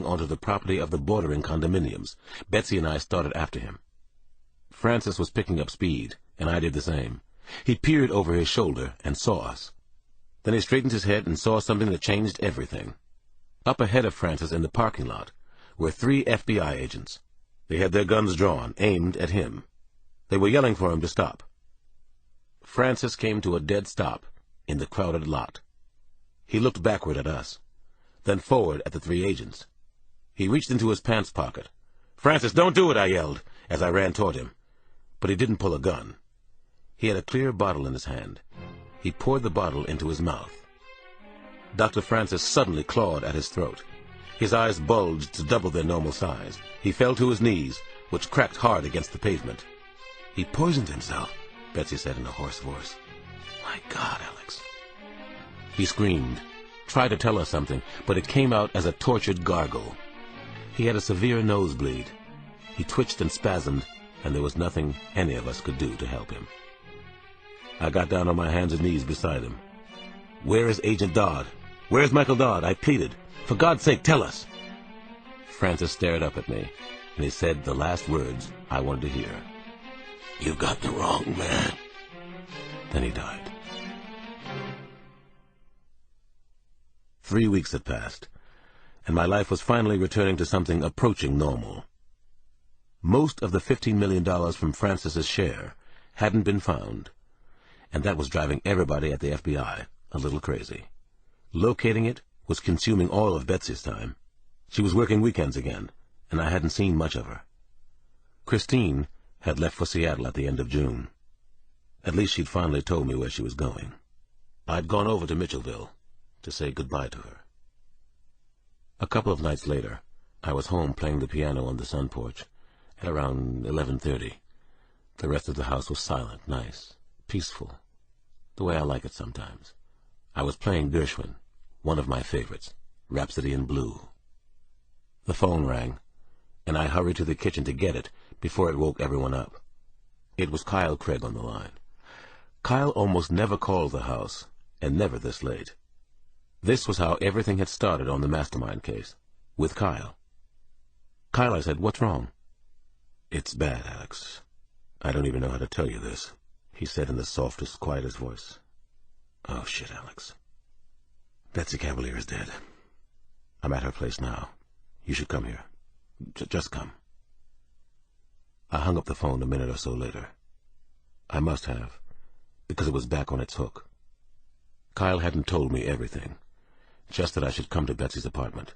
onto the property of the bordering condominiums. Betsy and I started after him. Francis was picking up speed, and I did the same. He peered over his shoulder and saw us. Then he straightened his head and saw something that changed everything. Up ahead of Francis in the parking lot were 3 FBI agents. They had their guns drawn, aimed at him. They were yelling for him to stop. Francis came to a dead stop in the crowded lot. He looked backward at us, then forward at the 3 agents. He reached into his pants pocket. "Francis, don't do it," I yelled as I ran toward him. But he didn't pull a gun. He had a clear bottle in his hand. He poured the bottle into his mouth. Dr. Francis suddenly clawed at his throat. His eyes bulged to double their normal size. He fell to his knees, which cracked hard against the pavement. "He poisoned himself," Betsy said in a hoarse voice. "My God, Alex." He screamed, tried to tell us something, but it came out as a tortured gargle. He had a severe nosebleed. He twitched and spasmed, and there was nothing any of us could do to help him. I got down on my hands and knees beside him. "Where is Agent Dodd? Where's Michael Dodd?" I pleaded. "For God's sake, tell us." Francis stared up at me, and he said the last words I wanted to hear. "You've got the wrong man." Then he died. 3 weeks had passed, and my life was finally returning to something approaching normal. Most of the $15 million from Francis's share hadn't been found, and that was driving everybody at the FBI a little crazy. Locating it was consuming all of Betsy's time. She was working weekends again, and I hadn't seen much of her. Christine had left for Seattle at the end of June. At least she'd finally told me where she was going. I'd gone over to Mitchellville to say goodbye to her. A couple of nights later, I was home playing the piano on the sun porch at around 11:30. The rest of the house was silent, nice, peaceful, the way I like it sometimes. I was playing Gershwin, one of my favorites, Rhapsody in Blue. The phone rang, and I hurried to the kitchen to get it before it woke everyone up. It was Kyle Craig on the line. Kyle almost never called the house, and never this late. This was how everything had started on the mastermind case, with Kyle. "Kyle," I said, "what's wrong?" "It's bad, Alex. I don't even know how to tell you this," he said in the softest, quietest voice. "Oh, shit, Alex. Betsy Cavalier is dead. I'm at her place now. You should come here. Just come." I hung up the phone a minute or so later. I must have, because it was back on its hook. Kyle hadn't told me everything, just that I should come to Betsy's apartment.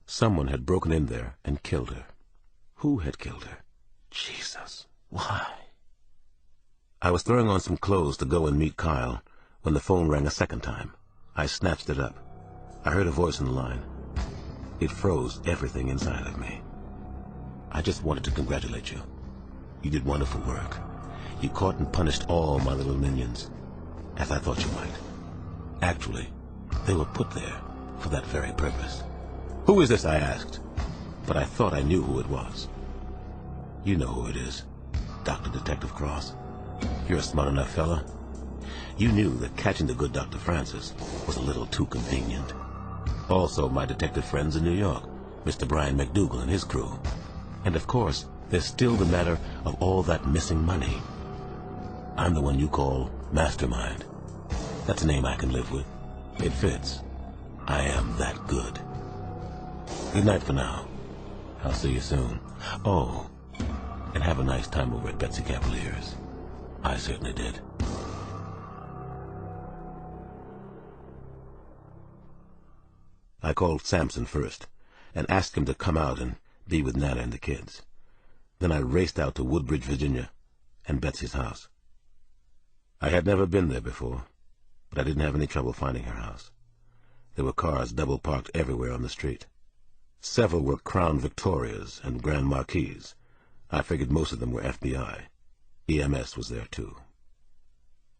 Someone had broken in there and killed her. Who had killed her? Jesus, why? I was throwing on some clothes to go and meet Kyle when the phone rang a second time. I snatched it up. I heard a voice on the line. It froze everything inside of me. "I just wanted to congratulate you. You did wonderful work. You caught and punished all my little minions, as I thought you might. Actually, they were put there for that very purpose." "Who is this?" I asked, but I thought I knew who it was. "You know who it is, Dr. Detective Cross. You're a smart enough fella. You knew that catching the good Dr. Francis was a little too convenient. Also, my detective friends in New York, Mr. Brian McDougal and his crew. And of course, there's still the matter of all that missing money. I'm the one you call Mastermind. That's a name I can live with. It fits. I am that good. Good night for now. I'll see you soon. Oh, and have a nice time over at Betsy Cavalier's. I certainly did." I called Sampson first and asked him to come out and be with Nana and the kids. Then I raced out to Woodbridge, Virginia, and Betsy's house. I had never been there before, but I didn't have any trouble finding her house. There were cars double parked everywhere on the street. Several were Crown Victorias and Grand Marquis. I figured most of them were FBI. EMS was there, too.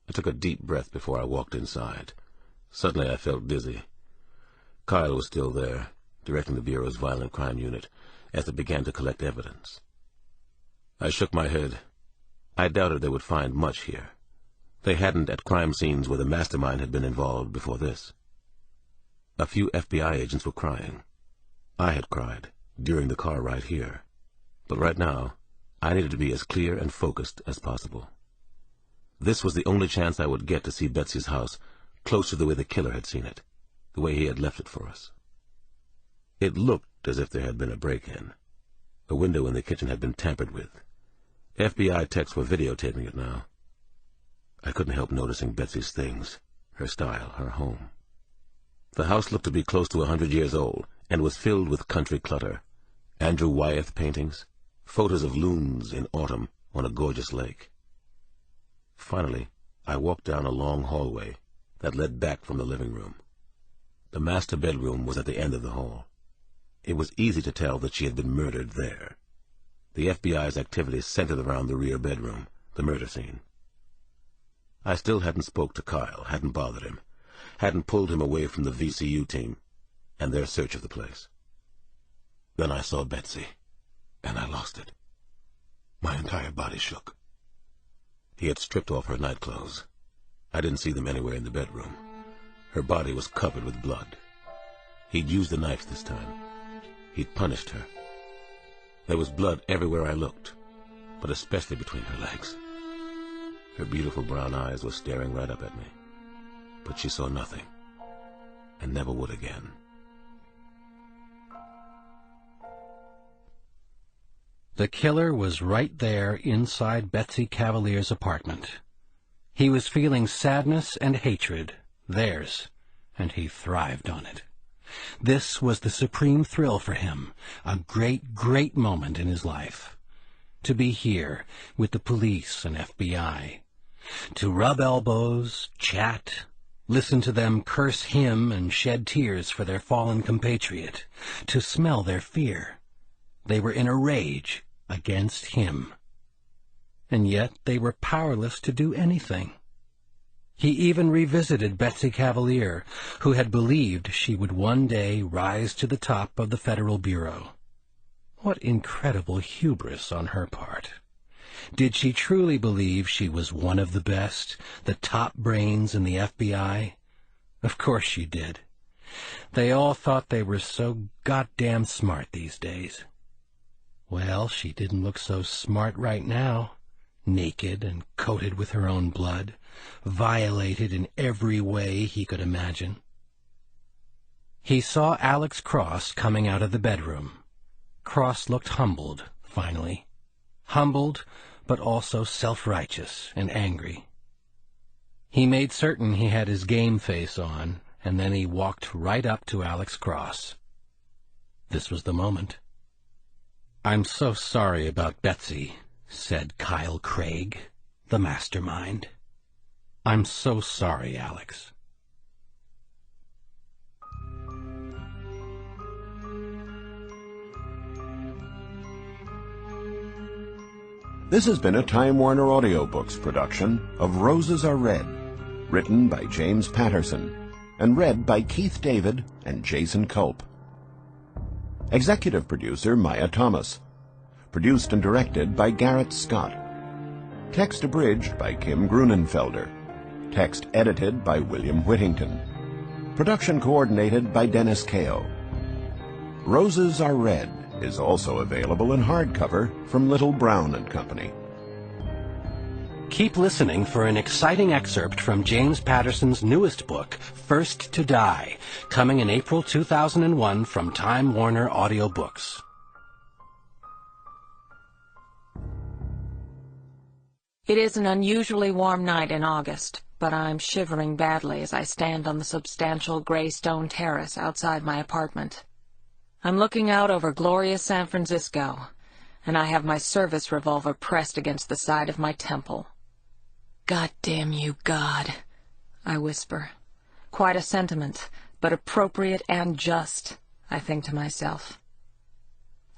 I took a deep breath before I walked inside. Suddenly I felt dizzy. Kyle was still there, directing the Bureau's violent crime unit, as it began to collect evidence. I shook my head. I doubted they would find much here. They hadn't at crime scenes where the mastermind had been involved before this. A few FBI agents were crying. I had cried during the car ride here, but right now I needed to be as clear and focused as possible. This was the only chance I would get to see Betsy's house close to the way the killer had seen it, the way he had left it for us. It looked as if there had been a break-in. A window in the kitchen had been tampered with. FBI techs were videotaping it now. I couldn't help noticing Betsy's things, her style, her home. The house looked to be close to 100 years old and was filled with country clutter, Andrew Wyeth paintings, photos of loons in autumn on a gorgeous lake. Finally, I walked down a long hallway that led back from the living room. The master bedroom was at the end of the hall. It was easy to tell that she had been murdered there. The FBI's activities centered around the rear bedroom, the murder scene. I still hadn't spoke to Kyle, hadn't bothered him, hadn't pulled him away from the VCU team and their search of the place. Then I saw Betsy, and I lost it. My entire body shook. He had stripped off her nightclothes. I didn't see them anywhere in the bedroom. Her body was covered with blood. He'd used the knife this time. He'd punished her. There was blood everywhere I looked, but especially between her legs. Her beautiful brown eyes were staring right up at me, but she saw nothing, and never would again. The killer was right there inside Betsy Cavalier's apartment. He was feeling sadness and hatred, theirs, and he thrived on it. This was the supreme thrill for him, a great, great moment in his life. To be here with the police and FBI. To rub elbows, chat, listen to them curse him and shed tears for their fallen compatriot. To smell their fear. They were in a rage against him. And yet they were powerless to do anything. He even revisited Betsy Cavalier, who had believed she would one day rise to the top of the Federal Bureau. What incredible hubris on her part. Did she truly believe she was one of the best, the top brains in the FBI? Of course she did. They all thought they were so goddamn smart these days. Well, she didn't look so smart right now, naked and coated with her own blood, violated in every way he could imagine. He saw Alex Cross coming out of the bedroom. Cross looked humbled, finally. Humbled, but also self-righteous and angry. He made certain he had his game face on, and then he walked right up to Alex Cross. This was the moment. "I'm so sorry about Betsy," said Kyle Craig, the mastermind. "I'm so sorry, Alex." This has been a Time Warner Audiobooks production of Roses Are Red, written by James Patterson and read by Keith David and Jason Culp. Executive producer Maya Thomas. Produced and directed by Garrett Scott. Text abridged by Kim Grunenfelder. Text edited by William Whittington. Production coordinated by Dennis Kao. Roses Are Red is also available in hardcover from Little Brown and Company. Keep listening for an exciting excerpt from James Patterson's newest book, First to Die, coming in April 2001 from Time Warner Audiobooks. It is an unusually warm night in August, but I'm shivering badly as I stand on the substantial gray stone terrace outside my apartment. I'm looking out over glorious San Francisco, and I have my service revolver pressed against the side of my temple. "God damn you, God," I whisper. Quite a sentiment, but appropriate and just, I think to myself.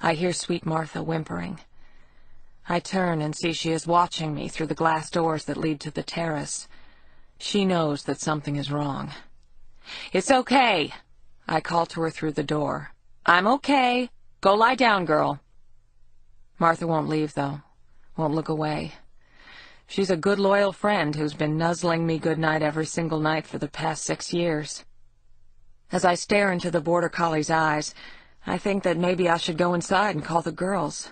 I hear sweet Martha whimpering. I turn and see she is watching me through the glass doors that lead to the terrace. She knows that something is wrong. "It's okay," I call to her through the door. "I'm okay. Go lie down, girl." Martha won't leave, though. Won't look away. She's a good, loyal friend who's been nuzzling me goodnight every single night for the past 6 years. As I stare into the border collie's eyes, I think that maybe I should go inside and call the girls.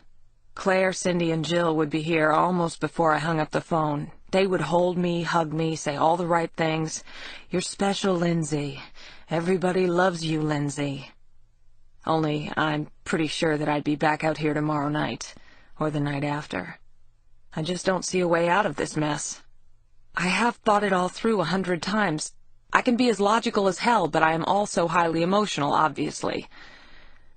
Claire, Cindy, and Jill would be here almost before I hung up the phone. They would hold me, hug me, say all the right things. "You're special, Lindsay. Everybody loves you, Lindsay." Only I'm pretty sure that I'd be back out here tomorrow night, or the night after. I just don't see a way out of this mess. I have thought it all through 100 times. I can be as logical as hell, but I am also highly emotional, obviously.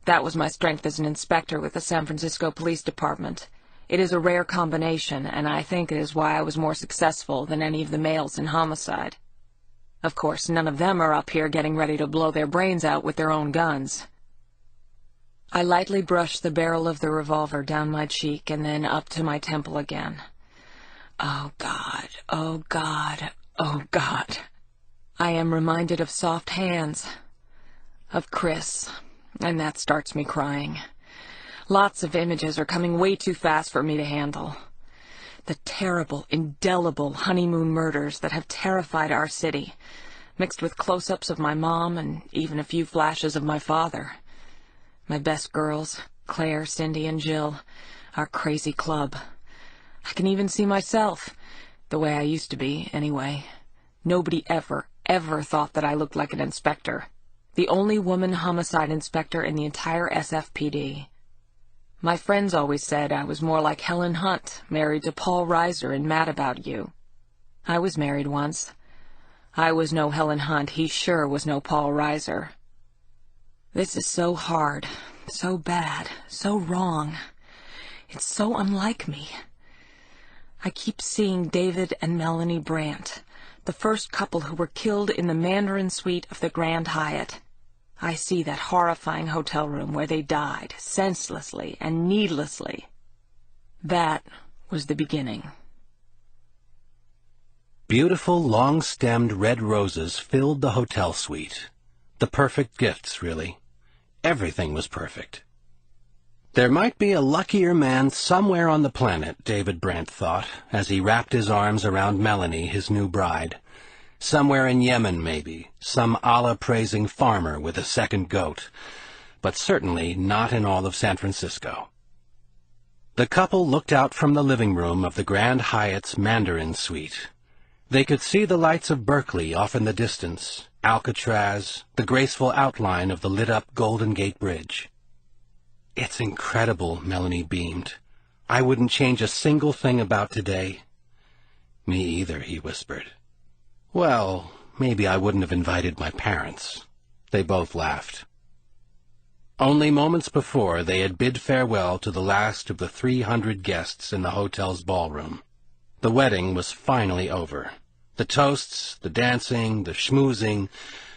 That was my strength as an inspector with the San Francisco Police Department. It is a rare combination, and I think it is why I was more successful than any of the males in homicide. Of course, none of them are up here getting ready to blow their brains out with their own guns. I lightly brushed the barrel of the revolver down my cheek and then up to my temple again. Oh God, oh God, oh God. I am reminded of soft hands, of Chris, and that starts me crying. Lots of images are coming way too fast for me to handle. The terrible, indelible honeymoon murders that have terrified our city, mixed with close-ups of my mom and even a few flashes of my father. My best girls, Claire, Cindy, and Jill, our crazy club. I can even see myself, the way I used to be, anyway. Nobody ever thought that I looked like an inspector. The only woman homicide inspector in the entire SFPD. My friends always said I was more like Helen Hunt, married to Paul Reiser in Mad About You. I was married once. I was no Helen Hunt, he sure was no Paul Reiser. This is so hard, so bad, so wrong. It's so unlike me. I keep seeing David and Melanie Brandt, the first couple who were killed in the Mandarin suite of the Grand Hyatt. I see that horrifying hotel room where they died, senselessly and needlessly. That was the beginning. Beautiful, long-stemmed red roses filled the hotel suite. The perfect gifts, really. Everything was perfect. There might be a luckier man somewhere on the planet, David Brandt thought, as he wrapped his arms around Melanie, his new bride. Somewhere in Yemen, maybe, some Allah-praising farmer with a second goat, but certainly not in all of San Francisco. The couple looked out from the living room of the Grand Hyatt's Mandarin suite. They could see the lights of Berkeley off in the distance, Alcatraz, the graceful outline of the lit-up Golden Gate Bridge. "It's incredible," Melanie beamed. "I wouldn't change a single thing about today." "Me either," he whispered. "Well, maybe I wouldn't have invited my parents." They both laughed. Only moments before, they had bid farewell to the last of the 300 guests in the hotel's ballroom. The wedding was finally over. The toasts, the dancing, the schmoozing,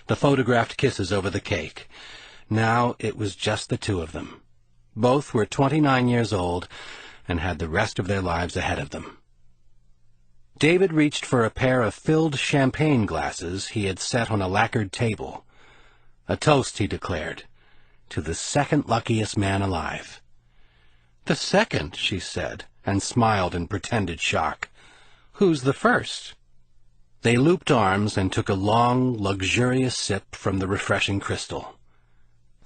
the photographed kisses over the cake. Now it was just the two of them. Both were 29 years old and had the rest of their lives ahead of them. David reached for a pair of filled champagne glasses he had set on a lacquered table. A toast, he declared, to the second luckiest man alive. "The second," she said, and smiled in pretended shock. "Who's the first?" They looped arms and took a long, luxurious sip from the refreshing crystal.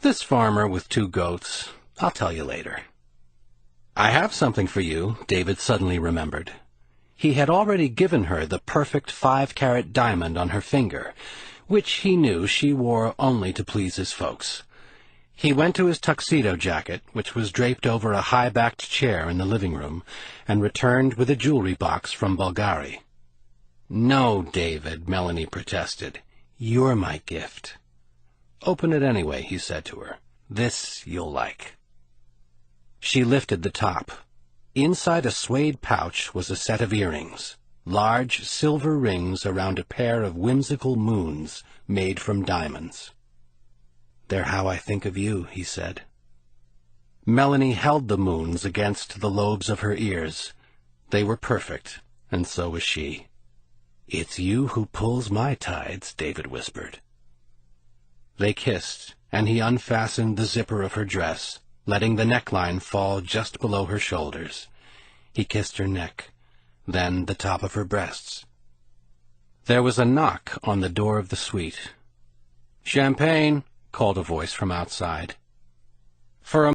"This farmer with 2 goats. I'll tell you later." "I have something for you," David suddenly remembered. He had already given her the perfect 5-carat diamond on her finger, which he knew she wore only to please his folks. He went to his tuxedo jacket, which was draped over a high-backed chair in the living room, and returned with a jewelry box from Bulgari. "No, David," Melanie protested. "You're my gift." "Open it anyway," he said to her. "This you'll like." She lifted the top. Inside a suede pouch was a set of earrings, large silver rings around a pair of whimsical moons made from diamonds. "They're how I think of you," he said. Melanie held the moons against the lobes of her ears. They were perfect, and so was she. "It's you who pulls my tides," David whispered. They kissed, and he unfastened the zipper of her dress, letting the neckline fall just below her shoulders. He kissed her neck, then the top of her breasts. There was a knock on the door of the suite. "Champagne," called a voice from outside. For a